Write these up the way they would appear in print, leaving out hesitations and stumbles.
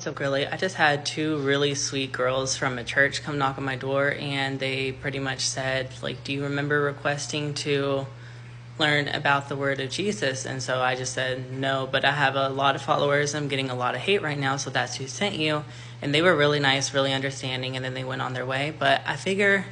What's up, girly? I just had two really sweet girls from a church come knock on my door, and they pretty much said, like, do you remember requesting to learn about the word of Jesus? And so I just said no, but I have a lot of followers. I'm getting a lot of hate right now, so that's who sent you. And they were really nice, really understanding, and then they went on their way. But I figure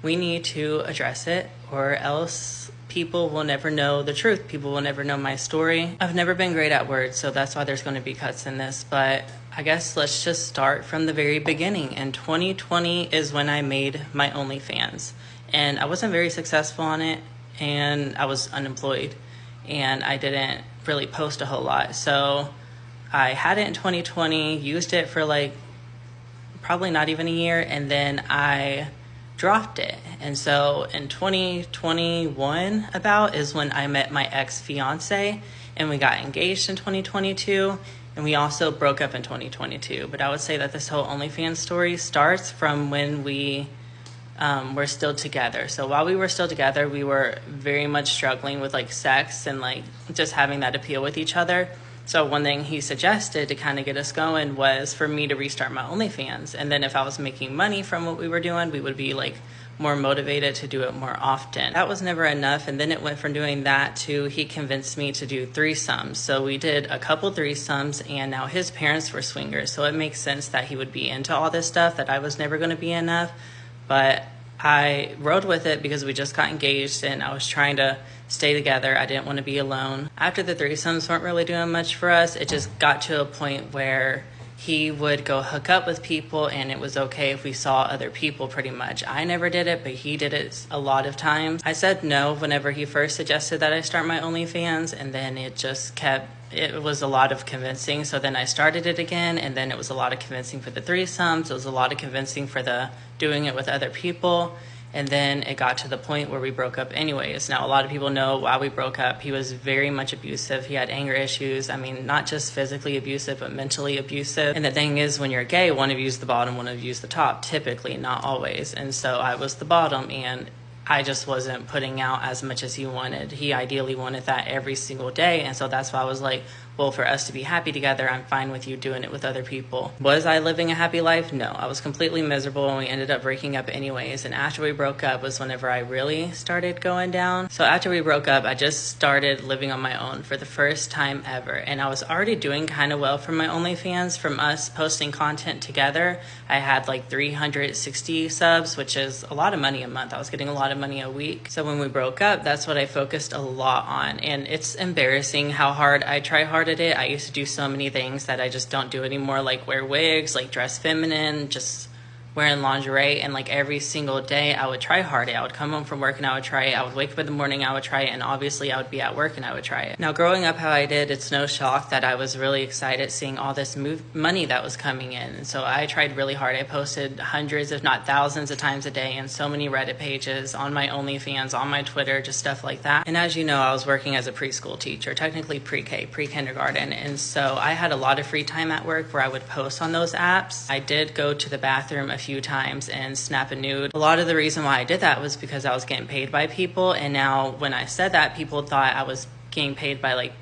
we need to address it, or else people will never know the truth. People will never know my story. I've never been great at words, so that's why there's going to be cuts in this. But I guess let's just start from the very beginning. And 2020 is when I made my OnlyFans. And I wasn't very successful on it, and I was unemployed, and I didn't really post a whole lot. So I had it in 2020, used it for like probably not even a year, and then I dropped it. And so in 2021 about is when I met my ex-fiance, and we got engaged in 2022, and we also broke up in 2022. But I would say that this whole OnlyFans story starts from when we were still together. So while we were still together, we were very much struggling with like sex and like just having that appeal with each other. So one thing he suggested to kind of get us going was for me to restart my OnlyFans. And then if I was making money from what we were doing, we would be like more motivated to do it more often. That was never enough. And then it went from doing that to he convinced me to do threesomes. So we did a couple threesomes, and now his parents were swingers. So it makes sense that he would be into all this stuff that I was never going to be enough. But I rode with it because we just got engaged and I was trying to stay together. I didn't want to be alone. After the threesomes weren't really doing much for us, it just got to a point where he would go hook up with people, and it was okay if we saw other people pretty much. I never did it, but he did it a lot of times. I said no whenever he first suggested that I start my OnlyFans, and then it was a lot of convincing. So then I started it again, and then it was a lot of convincing for the threesomes. It was a lot of convincing for the doing it with other people. And then it got to the point where we broke up anyways. Now, a lot of people know why we broke up. He was very much abusive. He had anger issues. I mean, not just physically abusive, but mentally abusive. And the thing is, when you're gay, one of you's the bottom, one of you's the top, typically, not always. And so I was the bottom, and I just wasn't putting out as much as he wanted. He ideally wanted that every single day. And so that's why I was like, well, for us to be happy together, I'm fine with you doing it with other people. Was I living a happy life? No, I was completely miserable, and we ended up breaking up anyways. And after we broke up was whenever I really started going down. So after we broke up, I just started living on my own for the first time ever. And I was already doing kind of well for my OnlyFans from us posting content together. I had like 360 subs, which is a lot of money a month. I was getting a lot of money a week. So when we broke up, that's what I focused a lot on. And it's embarrassing how hard I try hard at it. I used to do so many things that I just don't do anymore, like wear wigs, like dress feminine, just wearing lingerie. And like every single day I would try hard it. I would come home from work and I would try it. I would wake up in the morning, I would try it, and obviously I would be at work and I would try it. Now, growing up how I did, it's no shock that I was really excited seeing all this money that was coming in. And so I tried really hard. I posted hundreds, if not thousands of times a day in so many Reddit pages, on my OnlyFans, on my Twitter, just stuff like that. And as you know, I was working as a preschool teacher, technically pre-K, pre-kindergarten. And so I had a lot of free time at work where I would post on those apps. I did go to the bathroom a few times and snap a nude. A lot of the reason why I did that was because I was getting paid by people, and now when I said that, people thought I was getting paid by like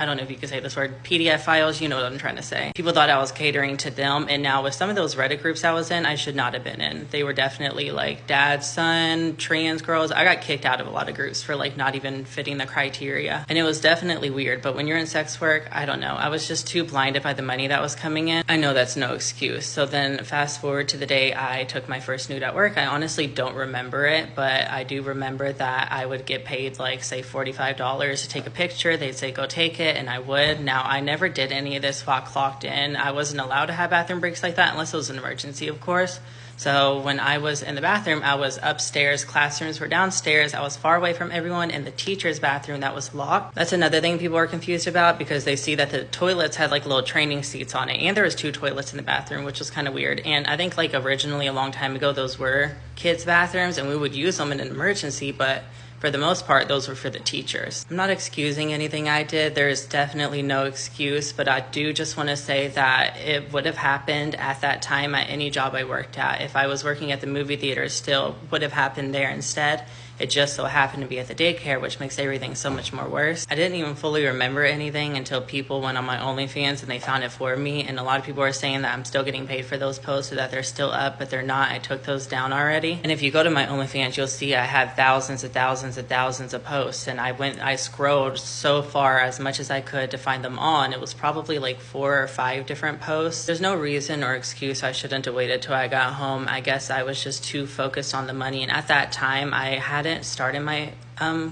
I don't know if you could say this word, PDF files, you know what I'm trying to say. People thought I was catering to them, and now with some of those Reddit groups I was in, I should not have been in. They were definitely like dad, son, trans girls. I got kicked out of a lot of groups for like not even fitting the criteria, and it was definitely weird. But when you're in sex work, I don't know. I was just too blinded by the money that was coming in. I know that's no excuse. So then fast forward to the day I took my first nude at work. I honestly don't remember it, but I do remember that I would get paid like say $45 to take a picture. They'd say, go take it. And I would. Now, I never did any of this while clocked in. I wasn't allowed to have bathroom breaks like that unless it was an emergency, of course. So when I was in the bathroom, I was upstairs, classrooms were downstairs. I was far away from everyone in the teacher's bathroom that was locked. That's another thing people are confused about, because they see that the toilets had like little training seats on it, and there was 2 toilets in the bathroom, which was kind of weird. And I think like originally a long time ago, those were kids' bathrooms and we would use them in an emergency, but for the most part, those were for the teachers. I'm not excusing anything I did. There's definitely no excuse, but I do just want to say that it would have happened at that time at any job I worked at. If I was working at the movie theater, still would have happened there instead. It just so happened to be at the daycare, which makes everything so much more worse. I didn't even fully remember anything until people went on my OnlyFans and they found it for me. And a lot of people are saying that I'm still getting paid for those posts, or that they're still up, but they're not. I took those down already. And if you go to my OnlyFans, you'll see I have thousands and thousands and thousands of posts. And I scrolled so far, as much as I could, to find them all. And it was probably like 4 or 5 different posts. There's no reason or excuse I shouldn't have waited till I got home. I guess I was just too focused on the money. And at that time, I hadn't started my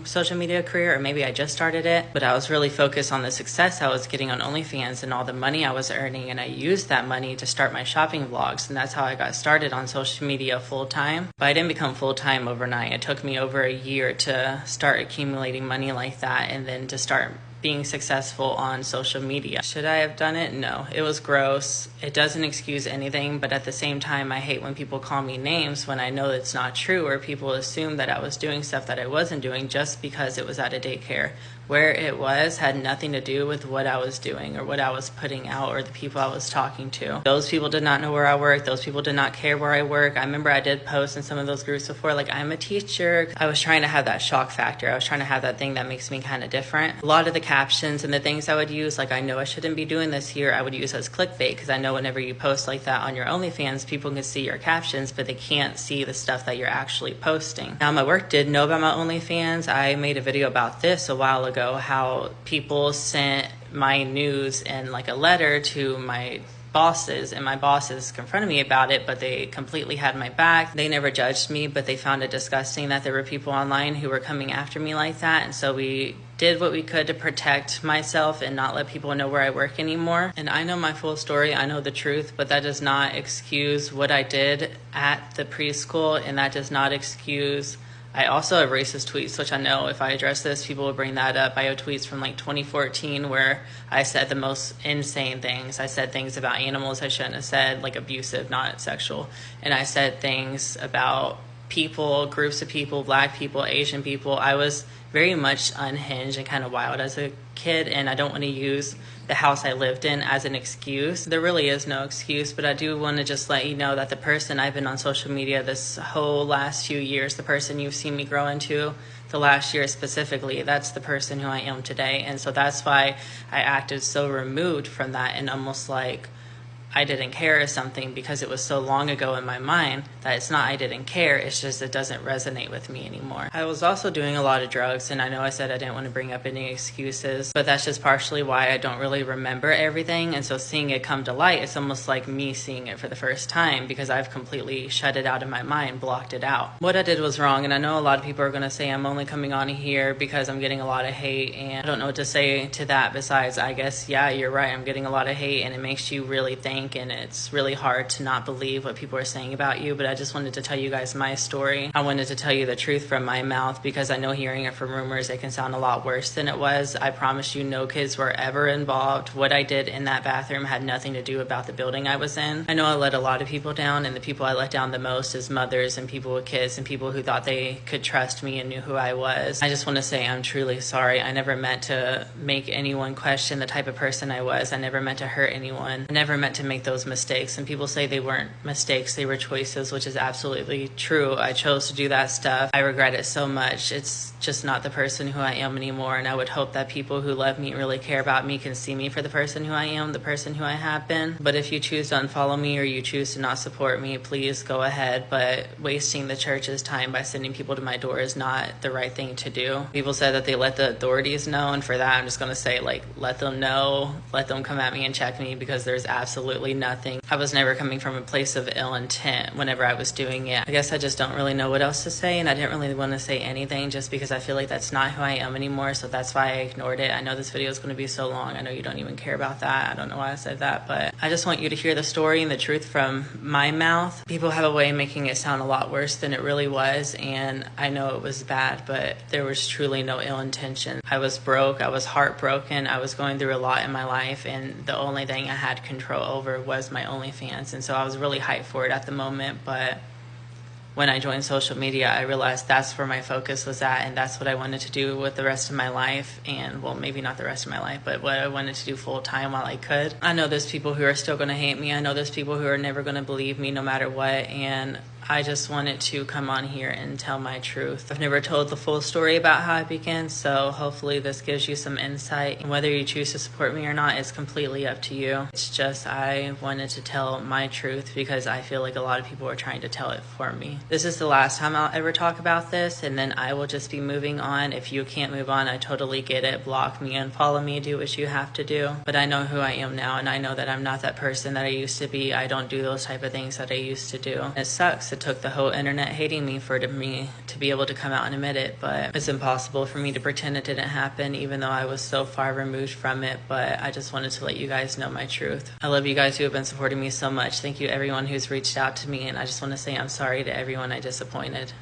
social media career, or maybe I just started it, but I was really focused on the success I was getting on OnlyFans and all the money I was earning, and I used that money to start my shopping vlogs, and that's how I got started on social media full time. But I didn't become full time overnight. It took me over a year to start accumulating money like that, and then to start being successful on social media. Should I have done it? No. It was gross. It doesn't excuse anything, but at the same time, I hate when people call me names when I know it's not true, or people assume that I was doing stuff that I wasn't doing just because it was at a daycare. Where it was had nothing to do with what I was doing or what I was putting out or the people I was talking to. Those people did not know where I worked. Those people did not care where I work. I remember I did post in some of those groups before, like, I'm a teacher. I was trying to have that shock factor. I was trying to have that thing that makes me kind of different. A lot of the captions and the things I would use, like, I know I shouldn't be doing this here, I would use as clickbait, because I know whenever you post like that on your OnlyFans, people can see your captions, but they can't see the stuff that you're actually posting. Now, my work did know about my OnlyFans. I made a video about this a while ago, how people sent my news in like a letter to my bosses, and my bosses confronted me about it, but they completely had my back. They never judged me, but they found it disgusting that there were people online who were coming after me like that. And so we did what we could to protect myself and not let people know where I work anymore. And I know my full story, I know the truth, but that does not excuse what I did at the preschool, and that does not excuse, I also have racist tweets, which I know if I address this, people will bring that up. I have tweets from like 2014 where I said the most insane things. I said things about animals I shouldn't have said, like abusive, not sexual. And I said things about people, groups of people, Black people, Asian people. I was very much unhinged and kind of wild as a kid, and I don't want to use the house I lived in as an excuse. There really is no excuse, but I do want to just let you know that the person I've been on social media this whole last few years, the person you've seen me grow into the last year specifically, that's the person who I am today. And so that's why I acted so removed from that and almost like I didn't care or something, because it was so long ago in my mind that it's not I didn't care, it's just it doesn't resonate with me anymore. I was also doing a lot of drugs, and I know I said I didn't want to bring up any excuses, but that's just partially why I don't really remember everything. And so seeing it come to light, it's almost like me seeing it for the first time, because I've completely shut it out of my mind, blocked it out. What I did was wrong, and I know a lot of people are going to say I'm only coming on here because I'm getting a lot of hate, and I don't know what to say to that besides, I guess, yeah, you're right, I'm getting a lot of hate, and it makes you really think, and it's really hard to not believe what people are saying about you. But I just wanted to tell you guys my story. I wanted to tell you the truth from my mouth, because I know hearing it from rumors, it can sound a lot worse than it was. I promise you, no kids were ever involved. What I did in that bathroom had nothing to do about the building I was in. I know I let a lot of people down, and the people I let down the most is mothers and people with kids and people who thought they could trust me and knew who I was. I just want to say I'm truly sorry. I never meant to make anyone question the type of person I was. I never meant to hurt anyone. I never meant to make those mistakes. And people say they weren't mistakes, they were choices, which is absolutely true. I chose to do that stuff. I regret it so much. It's just not the person who I am anymore. And I would hope that people who love me, really care about me, can see me for the person who I am, the person who I have been. But if you choose to unfollow me or you choose to not support me, please go ahead. But wasting the church's time by sending people to my door is not the right thing to do. People said that they let the authorities know, and for that I'm just going to say, like, let them know, let them come at me and check me, because there's absolutely nothing. I was never coming from a place of ill intent whenever I was doing it. I guess I just don't really know what else to say, and I didn't really want to say anything just because I feel like that's not who I am anymore, so that's why I ignored it. I know this video is going to be so long. I know you don't even care about that. I don't know why I said that, but I just want you to hear the story and the truth from my mouth. People have a way of making it sound a lot worse than it really was, and I know it was bad, but there was truly no ill intention. I was broke. I was heartbroken. I was going through a lot in my life, and the only thing I had control over was my OnlyFans, and so I was really hyped for it at the moment. But when I joined social media, I realized that's where my focus was at, and that's what I wanted to do with the rest of my life. And, well, maybe not the rest of my life, but what I wanted to do full time while I could. I know there's people who are still going to hate me. I know there's people who are never going to believe me no matter what, and I just wanted to come on here and tell my truth. I've never told the full story about how I began, so hopefully this gives you some insight. And whether you choose to support me or not is completely up to you. It's just I wanted to tell my truth because I feel like a lot of people are trying to tell it for me. This is the last time I'll ever talk about this, and then I will just be moving on. If you can't move on, I totally get it. Block me, unfollow me, do what you have to do. But I know who I am now, and I know that I'm not that person that I used to be. I don't do those type of things that I used to do. It sucks. It took the whole internet hating me for me to be able to come out and admit it, but it's impossible for me to pretend it didn't happen, even though I was so far removed from it. But I just wanted to let you guys know my truth. I love you guys who have been supporting me so much. Thank you everyone who's reached out to me, and I just want to say I'm sorry to everyone I disappointed.